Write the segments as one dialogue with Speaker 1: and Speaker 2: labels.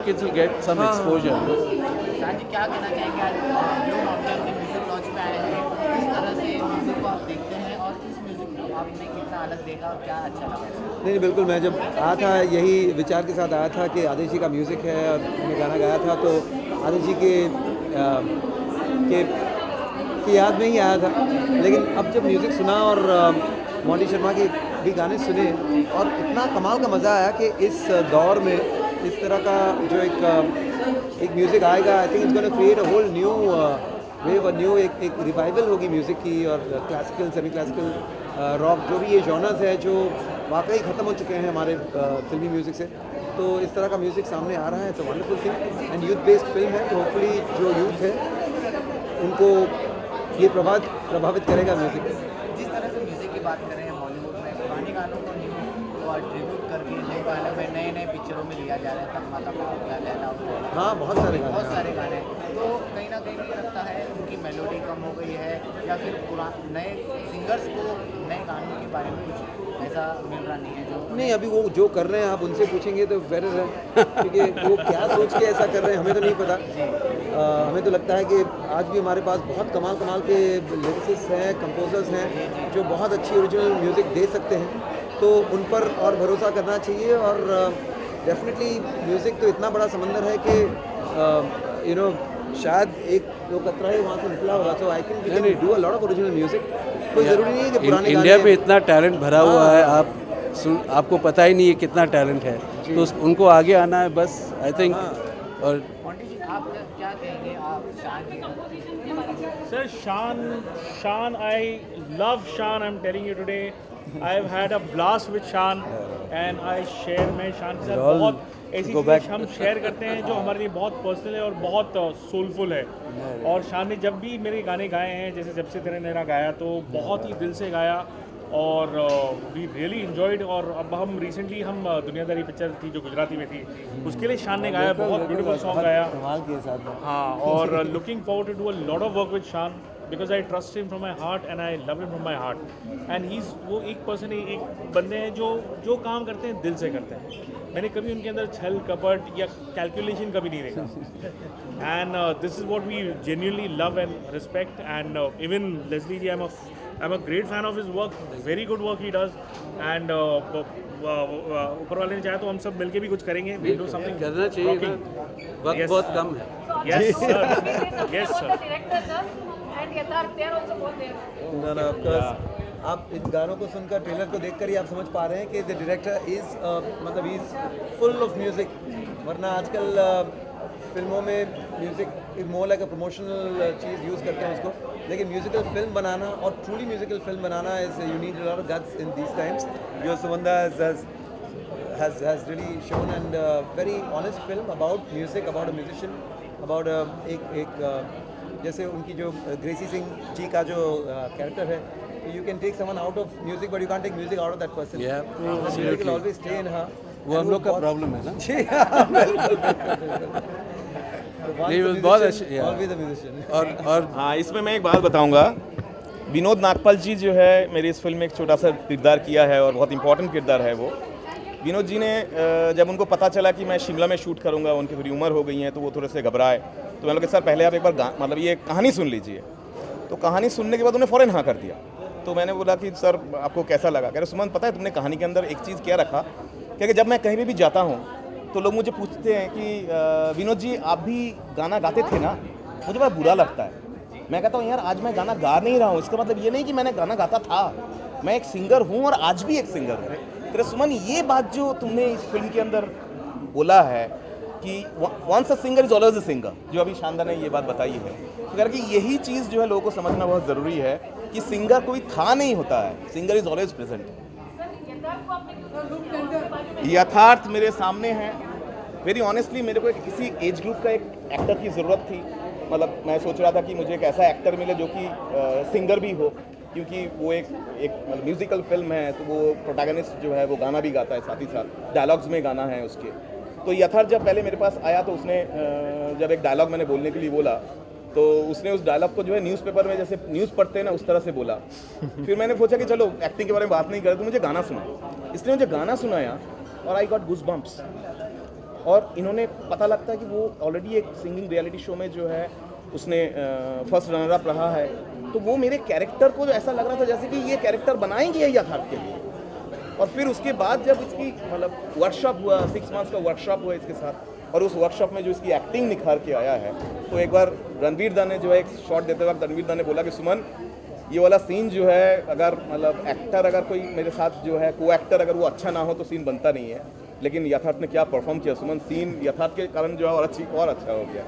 Speaker 1: kids will get some exposure.
Speaker 2: शान जी क्या कहना चाहेंगे आज न्यू माउंटेन के म्यूजिक लॉन्च में आए हैं, किस तरह से म्यूजिक को आप देखते हैं और इस म्यूजिक को आपने कितना अलग देखा और क्या अच्छा लगा?
Speaker 3: नहीं बिल्कुल, मैं जब आया था यही विचार के साथ आया था कि आदिश जी का म्यूज़िक है और मैं गाना गाया था तो आदिश जी की याद में ही आया था। लेकिन अब जब म्यूज़िक सुना और मोंटी शर्मा के भी गाने सुने और इतना कमाल का मज़ा आया कि इस दौर में इस तरह का जो एक म्यूज़िक आएगा, I think it's gonna create a whole new wave, a new एक रिवाइवल होगी म्यूज़िक की। और क्लासिकल, सेमी क्लासिकल, रॉक, जो भी ये जॉनर्स है जो वाकई ख़त्म हो चुके हैं हमारे फिल्मी म्यूज़िक से, तो इस तरह का म्यूज़िक सामने आ रहा है। It's a wonderful thing and youth based film है, तो होपफुली जो यूथ है उनको ये प्रभावित करेगा म्यूज़िक।
Speaker 2: जिस तरह से म्यूजिक की बात करें बॉलीवुड में, पुराने गानों को न्यू ट्रिब्यूट करके नए गानों में नए पिक्चरों में लिया जा रहा है, तब माता हो गया, लैला हो गया,
Speaker 3: हाँ बहुत सारे
Speaker 2: गाने। तो कहीं ना कहीं मुझे लगता है उनकी मेलोडी कम हो गई है या फिर नए सिंगर्स को नए गानों के बारे में कुछ ऐसा मिल रहा नहीं है जो
Speaker 3: नहीं, अभी वो जो कर रहे हैं आप उनसे पूछेंगे तो बेटर है, क्योंकि वो क्या सोच के ऐसा कर रहे हैं हमें तो नहीं पता। हमें तो लगता है कि आज भी हमारे पास बहुत कमाल के लिरिसिस्ट हैं, कंपोजर्स हैं जो बहुत अच्छी ओरिजिनल म्यूज़िक दे सकते हैं, तो उन पर और भरोसा करना चाहिए। और डेफिनेटली म्यूज़िक तो इतना बड़ा समंदर है कि शायद एक दो कतरा ही वहाँ से निकला होगा, तो I can do a lot of original music. कोई ज़रूरी नहीं है कि पुराने
Speaker 1: इंडिया पे इतना टैलेंट भरा हुआ है, आपको पता ही नहीं है कितना टैलेंट है, तो उनको आगे आना है बस, आई थिंक। और
Speaker 2: मोंटी जी आप क्या कहेंगे आप शान के?
Speaker 4: Sir, Shan, I love Shan. I'm telling you today, I've had a blast with Shan, and I share मैं शान के साथ बहुत ऐसी चीज़ें हम शेयर करते हैं जो हमारे लिए बहुत पर्सनल है और बहुत सोलफुल है। और शान ने जब भी मेरे गाने गाए हैं, जैसे जब से तेरे नैना गाया, तो बहुत ही दिल से गाया और वी रियली इन्जॉयड। और अब हम रिसेंटली दुनियादारी पिक्चर थी जो गुजराती में थी, उसके लिए शान ने गाया, बहुत ब्यूटीफुल सॉन्ग गाया
Speaker 3: कमाल के साथ।
Speaker 4: हाँ, और looking forward to do a lot of work with Shaan because I trust him from my heart and I love him from my heart. And he वो एक पर्सन, एक बंदे हैं जो काम करते हैं दिल से करते हैं। मैंने कभी उनके अंदर छल कपट या कैलकुलेशन कभी नहीं देखा। And this is what we genuinely love and respect. And even Leslie ji, I'm a great fan of his work, very good work he does, and ऊपर वाले ने चाहे तो हम सब मिलके भी कुछ करेंगे, we'll do something
Speaker 1: करना चाहिए ना, वक्त बहुत कम है।
Speaker 4: Yes sir, yes sir.
Speaker 5: Director sir, and Yatharth, they are also both there.
Speaker 3: No, of course. आप इन गानों को सुनकर, ट्रेलर को देखकर ही आप समझ पा रहे हैं कि द डायरेक्टर मतलब इज फुल ऑफ म्यूज़िक। वरना आजकल फिल्मों में music more like a promotional चीज़ यूज़ करते हैं उसको, लेकिन म्यूज़िकल फिल्म बनाना और ट्रूली म्यूज़िकल फिल्म बनाना is you need a lot of guts in these times. जो सुमंदा has really shown, and very honest film about music, about a musician, about एक जैसे उनकी जो ग्रेसी सिंह जी का जो कैरेक्टर है, you can take someone out of music but you can't take music out of that person.
Speaker 1: Yeah,
Speaker 3: music will always stay in her.
Speaker 1: वो हम लोग का प्रॉब्लम है ना।
Speaker 3: जी हाँ,
Speaker 1: बहुत अच्छे,
Speaker 3: always a musician.
Speaker 1: और
Speaker 6: हाँ, इसमें मैं एक बात बताऊंगा। विनोद नागपाल जी जो है मेरी इस फिल्म में एक छोटा सा किरदार किया है और बहुत इंपॉर्टेंट किरदार है वो। विनोद जी ने जब उनको पता चला कि मैं शिमला में शूट करूंगा, उनकी थोड़ी उम्र हो गई है तो वो थोड़े से घबराए, तो मैंने कहा सर पहले आप एक बार मतलब ये कहानी सुन लीजिए। तो कहानी सुनने के बाद उन्हें फ़ौरन हाँ कर दिया। तो मैंने बोला कि सर आपको कैसा लगा? कह रहे सुमन पता है तुमने कहानी के अंदर एक चीज़ क्या रखा, क्योंकि जब मैं कहीं भी जाता हूँ तो लोग मुझे पूछते हैं कि विनोद जी आप भी गाना गाते थे ना? मुझे बड़ा बुरा लगता है। मैं कहता हूँ यार आज मैं गाना गा नहीं रहा हूँ, इसका मतलब ये नहीं कि मैंने गाना गाता था, मैं एक सिंगर हूँ और आज भी एक सिंगर हूँ। तेरे सुमन ये बात जो तुमने इस फिल्म के अंदर बोला है कि once a singer is always a singer, जो अभी शानदार ने ये बात बताई है, तो कह कि यही चीज़ जो है लोगों को समझना बहुत ज़रूरी है कि सिंगर कोई था नहीं होता है, सिंगर इज ऑलवेज प्रेजेंट। यथार्थ मेरे सामने है। वेरी ऑनेस्टली मेरे को किसी एज ग्रुप का एक एक्टर की ज़रूरत थी। मतलब मैं सोच रहा था कि मुझे एक ऐसा एक्टर मिले जो कि सिंगर भी हो, क्योंकि वो एक म्यूज़िकल फिल्म है, तो वो प्रोटैगनिस्ट जो है वो गाना भी गाता है, साथ ही साथ डायलॉग्स में गाना है उसके। तो यथार्थ जब पहले मेरे पास आया तो उसने जब एक डायलॉग मैंने बोलने के लिए बोला तो उसने उस डायलॉग को जो है न्यूज़पेपर में जैसे न्यूज़ पढ़ते हैं ना उस तरह से बोला। फिर मैंने सोचा कि चलो एक्टिंग के बारे में बात नहीं करें, तो मुझे गाना सुना। इसलिए मुझे गाना सुनाया और आई गॉट गूज़ बम्प्स। और इन्होंने पता लगता है कि वो ऑलरेडी एक सिंगिंग रियलिटी शो में जो है उसने फर्स्ट रनर अप रहा है, तो वो मेरे कैरेक्टर को ऐसा लग रहा था जैसे कि ये कैरेक्टर बनाएंगे यथार्थ के लिए। और फिर उसके बाद जब इसकी मतलब वर्कशॉप हुआ, 6 मंथ्स का वर्कशॉप हुआ इसके साथ, और उस वर्कशॉप में जो इसकी एक्टिंग निखार के आया है, तो एक बार रणवीर दा ने जो है एक शॉट देते वक्त रणवीर दा ने बोला कि सुमन ये वाला सीन जो है अगर मतलब एक्टर अगर कोई मेरे साथ जो है को एक्टर अगर वो अच्छा ना हो तो सीन बनता नहीं है, लेकिन यथार्थ ने क्या परफॉर्म किया सुमन, सीन यथार्थ के कारण जो है और अच्छा हो गया।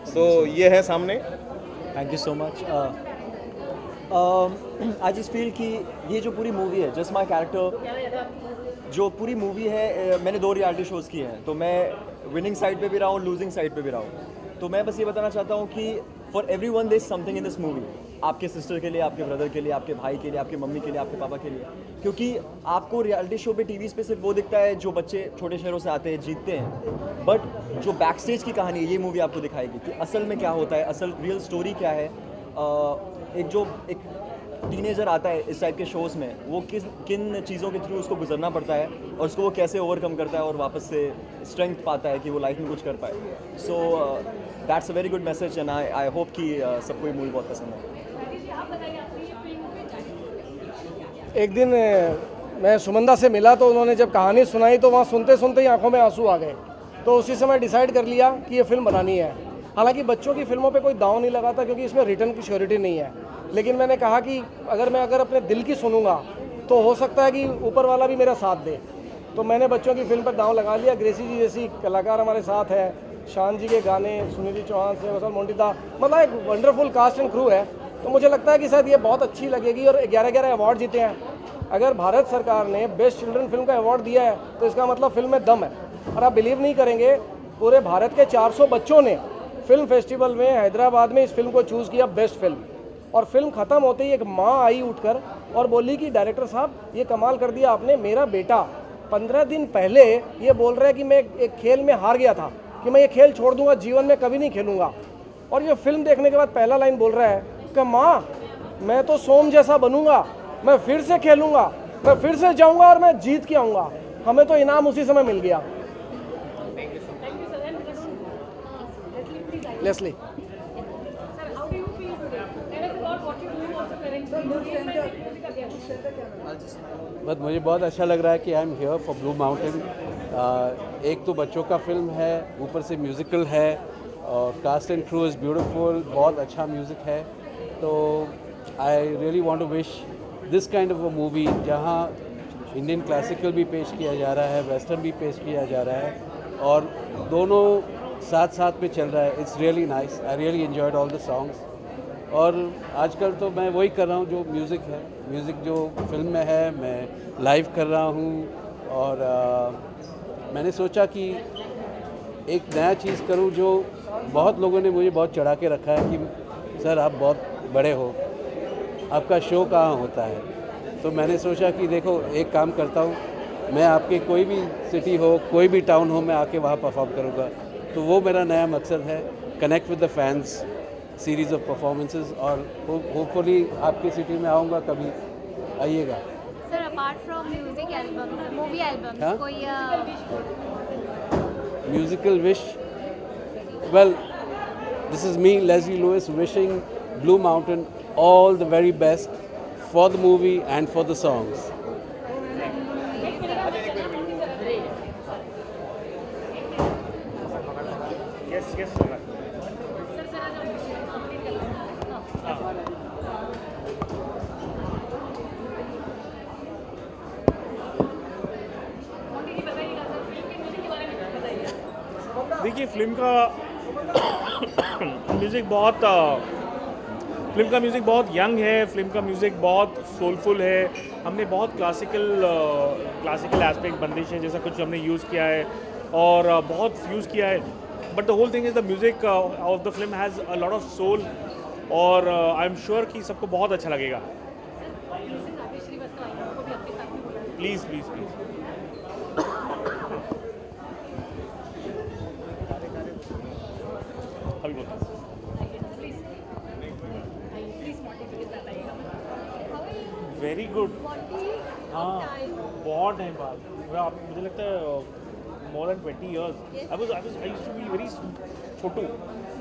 Speaker 6: सो ये है सामने।
Speaker 7: Thank you so much. I just feel कि ये जो पूरी मूवी है, जस्ट माई कैरेक्टर, जो पूरी मूवी है, मैंने 2 रियलिटी शोज़ किए हैं, तो मैं विनिंग साइड पे भी रहा हूँ, लूजिंग साइड पे भी रहा हूँ। तो मैं बस ये बताना चाहता हूँ कि for everyone there is something in this movie. आपके सिस्टर के लिए, आपके ब्रदर के लिए, आपके भाई के लिए, आपकी मम्मी के लिए, आपके पापा के लिए। क्योंकि आपको रियलिटी शो पे टीवी पे सिर्फ वो दिखता है जो बच्चे छोटे शहरों से आते हैं, जीतते हैं, बट जो बैक स्टेज की कहानी है ये मूवी आपको दिखाएगी कि असल में क्या होता है, असल रियल स्टोरी क्या है। एक टीनेजर आता है इस टाइप के शोज़ में, वो किन चीज़ों के थ्रू उसको गुजरना पड़ता है और उसको वो कैसे ओवरकम करता है और वापस से स्ट्रेंथ पाता है कि वो लाइफ में कुछ कर पाए। So that's a very good message and I hope कि सबको ये मूवी बहुत पसंद है।
Speaker 8: एक दिन मैं सुमंदा से मिला तो उन्होंने जब कहानी सुनाई तो वहाँ सुनते सुनते ही आंखों में आंसू आ गए। तो उसी समय डिसाइड कर लिया कि ये फिल्म बनानी है। हालांकि बच्चों की फिल्मों पे कोई दांव नहीं लगाता क्योंकि इसमें रिटर्न की श्योरिटी नहीं है, लेकिन मैंने कहा कि अगर अपने दिल की सुनूंगा तो हो सकता है कि ऊपर वाला भी मेरा साथ दे। तो मैंने बच्चों की फिल्म पर दांव लगा लिया। ग्रेसी जी जैसी कलाकार हमारे साथ है, शान जी के गाने, सुनीति चौहान से वसल मोंटिता, मतलब एक वंडरफुल कास्ट एंड क्रू है। तो मुझे लगता है कि शायद ये बहुत अच्छी लगेगी और 11 अवार्ड जीते हैं। अगर भारत सरकार ने बेस्ट चिल्ड्रन फिल्म का अवार्ड दिया है तो इसका मतलब फिल्म में दम है। और आप बिलीव नहीं करेंगे, पूरे भारत के 400 बच्चों ने फिल्म फेस्टिवल में हैदराबाद में इस फिल्म को चूज़ किया बेस्ट फिल्म। और फिल्म ख़त्म होते ही एक माँ आई उठकर और बोली कि डायरेक्टर साहब ये कमाल कर दिया आपने। मेरा बेटा 15 दिन पहले ये बोल रहा है कि मैं एक खेल में हार गया था कि मैं ये खेल छोड़ दूंगा, जीवन में कभी नहीं खेलूंगा। और ये फिल्म देखने के बाद पहला लाइन बोल रहा है कि माँ मैं तो सोम जैसा बनूंगा, मैं फिर से खेलूंगा, मैं फिर से जाऊंगा और मैं जीत के आऊँगा। हमें तो इनाम उसी समय मिल गया। लेस्ली,
Speaker 1: बस मुझे बहुत अच्छा लग रहा है कि I am here for blue mountain. एक तो बच्चों का फिल्म है, ऊपर से म्यूज़िकल है और cast and crew is beautiful, बहुत अच्छा म्यूज़िक है। तो I really want to wish this kind of a movie जहाँ इंडियन क्लासिकल भी पेश किया जा रहा है, वेस्टर्न भी पेश किया जा रहा है और दोनों साथ साथ में चल रहा है। It's really nice, I really enjoyed all the songs. और आजकल तो मैं वही कर रहा हूँ जो म्यूज़िक है, म्यूज़िक जो फिल्म में है मैं लाइव कर रहा हूँ। और मैंने सोचा कि एक नया चीज़ करूँ जो बहुत लोगों ने मुझे बहुत चढ़ा के रखा है कि सर आप बहुत बड़े हो, आपका शो कहाँ होता है। तो मैंने सोचा कि देखो एक काम करता हूँ, मैं आपके कोई भी सिटी हो, कोई भी टाउन हो, मैं आके वहाँ परफॉर्म करूँगा। तो वो मेरा नया मकसद है, connect with the fans, series of performances. और होपफुली आपकी सिटी में आऊँगा, कभी आइएगा।
Speaker 9: Sir apart from music album, movie album, कोई
Speaker 1: musical wish? Well, this is me, Leslie Lewis, wishing Blue Mountain all the very best for the movie and for the songs.
Speaker 4: Yes. देखिए film का music बहुत young है, film का music बहुत soulful है। हमने बहुत क्लासिकल एस्पेक्ट, बंदिश है जैसा कुछ हमने यूज़ किया है और बहुत यूज़ किया है। But the whole thing is the music of the film has a lot of soul और आई एम श्योर कि सबको बहुत अच्छा लगेगा। प्लीज़ अभी बोलता वेरी गुड। हाँ, बहुत टाइम बाद। मुझे लगता है more than 20 years. I used to be very Chhotu.